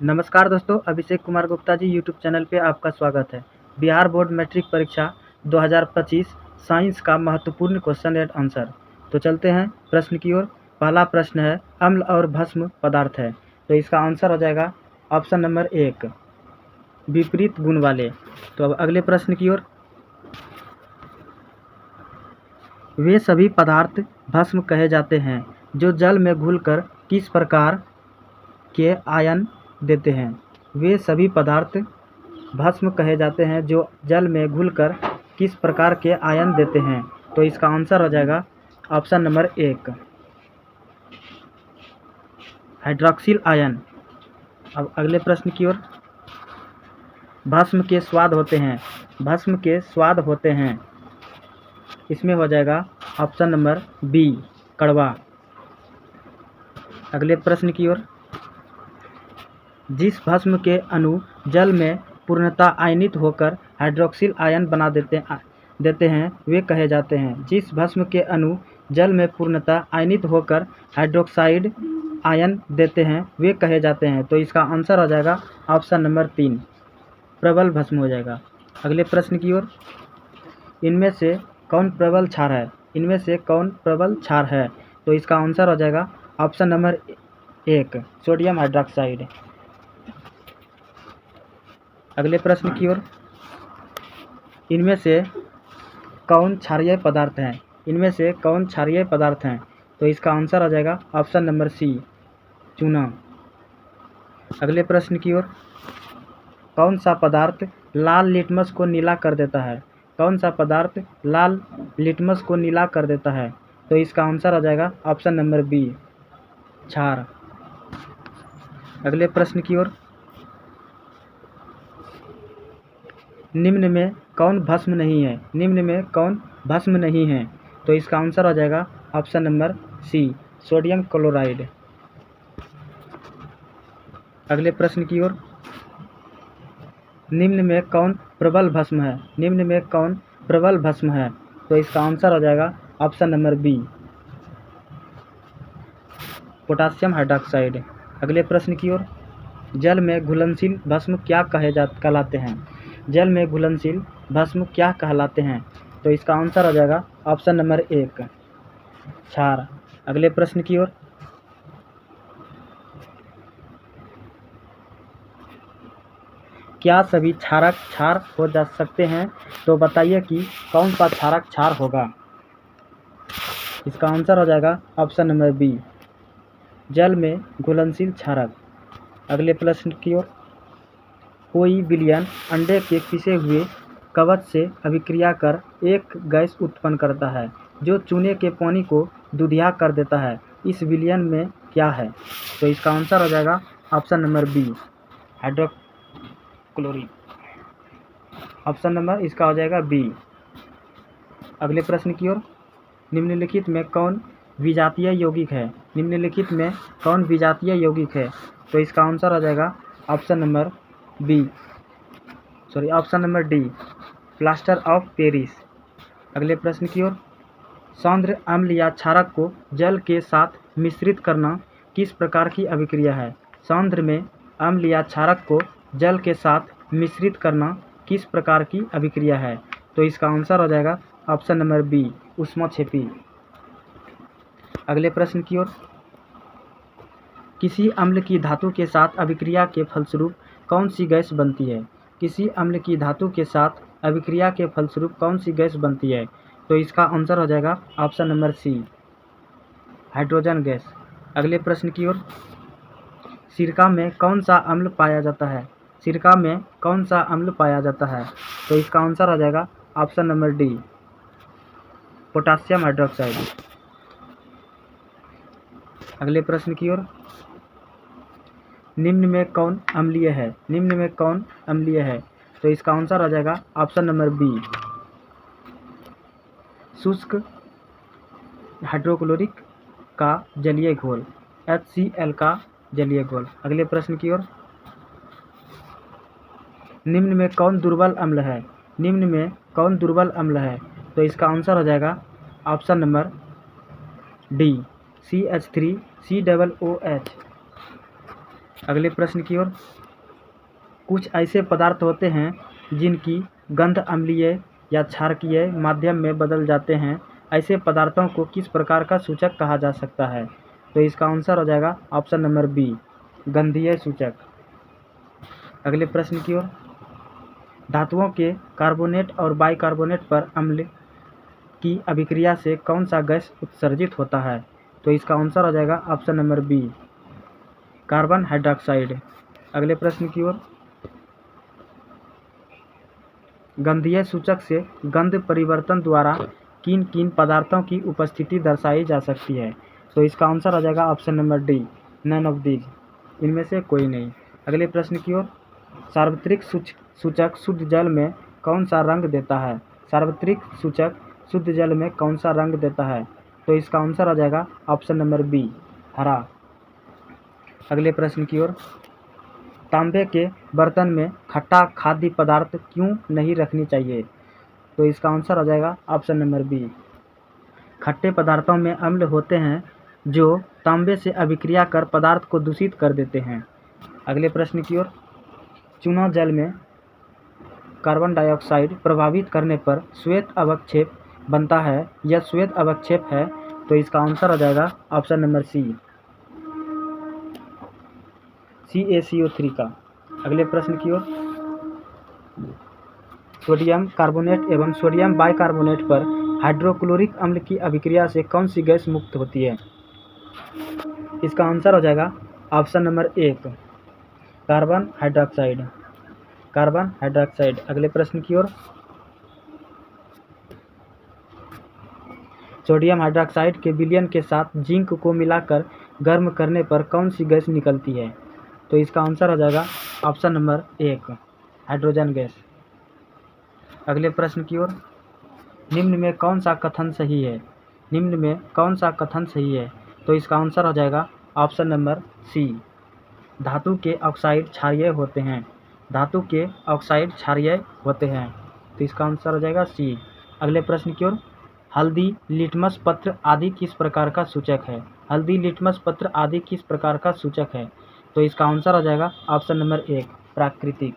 नमस्कार दोस्तों, Abhishek Kumar Gupta ji YouTube channel पे आपका स्वागत है। बिहार बोर्ड मैट्रिक परीक्षा 2025 साइंस का महत्वपूर्ण क्वेश्चन एंड आंसर। तो चलते हैं प्रश्न की ओर। पहला प्रश्न है, अम्ल और भस्म पदार्थ है, तो इसका आंसर हो जाएगा ऑप्शन नंबर 1, विपरीत गुण वाले। तो अब अगले प्रश्न की ओर। वे सभी पदार्थ भस्म कहे जाते हैं जो जल में घुलकर किस प्रकार के आयन देते हैं। वे सभी पदार्थ भस्म कहे जाते हैं जो जल में घुलकर किस प्रकार के आयन देते हैं। तो इसका आंसर हो जाएगा ऑप्शन नंबर 1, हाइड्रोक्सिल आयन। अब अगले प्रश्न की ओर। भस्म के स्वाद होते हैं, भस्म के स्वाद होते हैं, इसमें हो जाएगा ऑप्शन नंबर बी, कड़वा। अगले प्रश्न की ओर। जिस भस्म के अणु जल में पूर्णतः आयनित होकर हाइड्रोक्सिल आयन बना देते हैं वे कहे जाते हैं। जिस भस्म के अणु जल में पूर्णतः आयनित होकर हाइड्रोक्साइड आयन देते हैं वे कहे जाते हैं। तो इसका आंसर हो जाएगा ऑप्शन नंबर 3, प्रबल भस्म हो जाएगा। अगले प्रश्न की ओर। इनमें से कौन प्रबल क्षार है, इनमें से कौन प्रबल क्षार है। तो इसका आंसर हो जाएगा ऑप्शन नंबर 1, सोडियम हाइड्रोक्साइड। अगले प्रश्न की ओर। इनमें से कौन क्षारीय पदार्थ हैं, इनमें से कौन क्षारीय पदार्थ हैं। तो इसका आंसर आ जाएगा ऑप्शन नंबर सी, चूना। अगले प्रश्न की ओर। कौन सा पदार्थ लाल लिटमस को नीला कर देता है, कौन सा पदार्थ लाल लिटमस को नीला कर देता है। तो इसका आंसर आ जाएगा ऑप्शन नंबर बी, क्षार। अगले प्रश्न की ओर। निम्न में कौन भस्म नहीं है, निम्न में कौन भस्म नहीं है। तो इसका आंसर हो जाएगा option number C, sodium chloride. अगले प्रश्न की ओर। निम्न में कौन प्रबल भस्म है, निम्न में कौन प्रबल भस्म है। तो इसका आंसर हो जाएगा option number B, potassium hydroxide. अगले प्रश्न की ओर। जल में घुलनशील भस्म क्या कहलाते हैं, जल में घुलनशील भस्म क्या कहलाते हैं। तो इसका आंसर हो जाएगा ऑप्शन नंबर 1, क्षार। अगले प्रश्न की ओर। क्या सभी क्षारक क्षार हो जा सकते हैं। तो बताइए कि कौन सा क्षारक क्षार होगा। इसका आंसर हो जाएगा ऑप्शन नंबर बी, जल में घुलनशील क्षारक। अगले प्रश्न की ओर। कोई विलयन अंडे के पिसे हुए कवच से अभिक्रिया कर एक गैस उत्पन्न करता है जो चूने के पानी को दूधिया कर देता है। इस विलयन में क्या है। तो इसका आंसर हो जाएगा option number B, hydrochloric. Option number इसका हो जाएगा बी। अगले प्रश्न की ओर। निम्नलिखित में कौन विजातीय यौगिक है, निम्नलिखित में कौन विजातीय यौगिक है। तो इसका आंसर हो जाएगा option number option number D, plaster of Paris. अगले प्रश्न की ओर। सांद्र अम्ल या क्षारक को जल के साथ मिश्रित करना किस प्रकार की अभिक्रिया है। सांद्र में अम्ल या क्षारक को जल के साथ मिश्रित करना किस प्रकार की अभिक्रिया है। तो इसका आंसर हो जाएगा ऑप्शन नंबर बी, ऊष्माक्षेपी। अगले प्रश्न की ओर। किसी अम्ल की धातु के साथ अभिक्रिया के फलस्वरूप कौन सी गैस बनती है, किसी अम्ल की धातु के साथ अभिक्रिया के फलस्वरूप कौन सी गैस बनती है। तो इसका आंसर हो जाएगा option number C, hydrogen gas. अगले प्रश्न की ओर। सिरका में कौन सा अम्ल पाया जाता है, सिरका में कौन सा अम्ल पाया जाता है। तो इसका आंसर हो जाएगा option number D, potassium hydroxide. अगले प्रश्न की ओर। निम्न में कौन अम्लीय है, निम्न में कौन अम्लीय है। तो इसका आंसर हो जाएगा ऑप्शन नंबर बी, शुष्क हाइड्रोक्लोरिक का जलीय घोल, HCl का जलीय घोल। अगले प्रश्न की ओर। निम्न में कौन दुर्बल अम्ल है, निम्न में कौन दुर्बल अम्ल है। तो इसका आंसर हो जाएगा ऑप्शन नंबर डी, CH3COOH। अगले प्रश्न की ओर। कुछ ऐसे पदार्थ होते हैं जिनकी गंध अम्लीय या क्षारकीय माध्यम में बदल जाते हैं, ऐसे पदार्थों को किस प्रकार का सूचक कहा जा सकता है? तो इसका आंसर हो जाएगा ऑप्शन नंबर बी, गंधीय सूचक। अगले प्रश्न की ओर। धातुओं के कार्बोनेट और बाइकार्बोनेट पर अम्ल की अभिक्रिया से कौन सा गैस उत्सर्जित होता है? तो इसका आंसर हो जाएगा option number B, carbon hydroxide. अगले प्रश्न की ओर। गंधीय सूचक से गंध परिवर्तन द्वारा किन किन पदार्थों की उपस्थिति दर्शाई जा सकती है? तो इसका आंसर हो जाएगा option number D, none of these, इनमें से कोई नहीं। अगले प्रश्न की ओर। सार्वत्रिक सूचक शुद्ध जल में कौन सा रंग देता है? सार्वत्रिक सूचक शुद्ध जल में कौन सा रंग देता है? तो इसका आंसर हो जाएगा ऑप्शन नंबर बी, हरा। अगले प्रश्न की ओर। तांबे के बर्तन में खट्टा खाद्य पदार्थ क्यों नहीं रखनी चाहिए? तो इसका आंसर हो जाएगा ऑप्शन नंबर बी, खट्टे पदार्थों में अम्ल होते हैं जो तांबे से अभिक्रिया कर पदार्थ को दूषित कर देते हैं। अगले प्रश्न की ओर। चूना जल में कार्बन डाइऑक्साइड प्रभावित करने पर श्वेत अवक्षेप बनता है, यह श्वेत अवक्षेप है, तो इसका आंसर हो जाएगा ऑप्शन नंबर सी, CaCO3 का। अगले प्रश्न की ओर। सोडियम कार्बोनेट एवं सोडियम बाइकार्बोनेट पर हाइड्रोक्लोरिक अम्ल की अभिक्रिया से कौन सी गैस मुक्त होती है? इसका आंसर हो जाएगा ऑप्शन नंबर एक, कार्बन हाइड्रोक्साइड, कार्बन हाइड्रोक्साइड। अगले प्रश्न की ओर। सोडियम हाइड्रोक्साइड के विलयन के साथ जिंक को मिलाकर गर्म करने पर कौन सी गैस निकलती है? तो इसका आंसर हो जाएगा ऑप्शन नंबर एक, हाइड्रोजन गैस। अगले प्रश्न की ओर। निम्न में कौन सा कथन सही है? निम्न में कौन सा कथन सही है? तो इसका आंसर हो जाएगा ऑप्शन नंबर सी, धातु के ऑक्साइड क्षारीय होते हैं, धातु के ऑक्साइड क्षारीय होते हैं, तो इसका आंसर हो जाएगा सी। अगले प्रश्न की ओर। हल्दी, लिटमस पत्र आदि किस प्रकार का सूचक है? हल्दी, लिटमस पत्र आदि किस प्रकार का सूचक है? तो इसका आंसर हो जाएगा ऑप्शन नंबर एक, प्राकृतिक।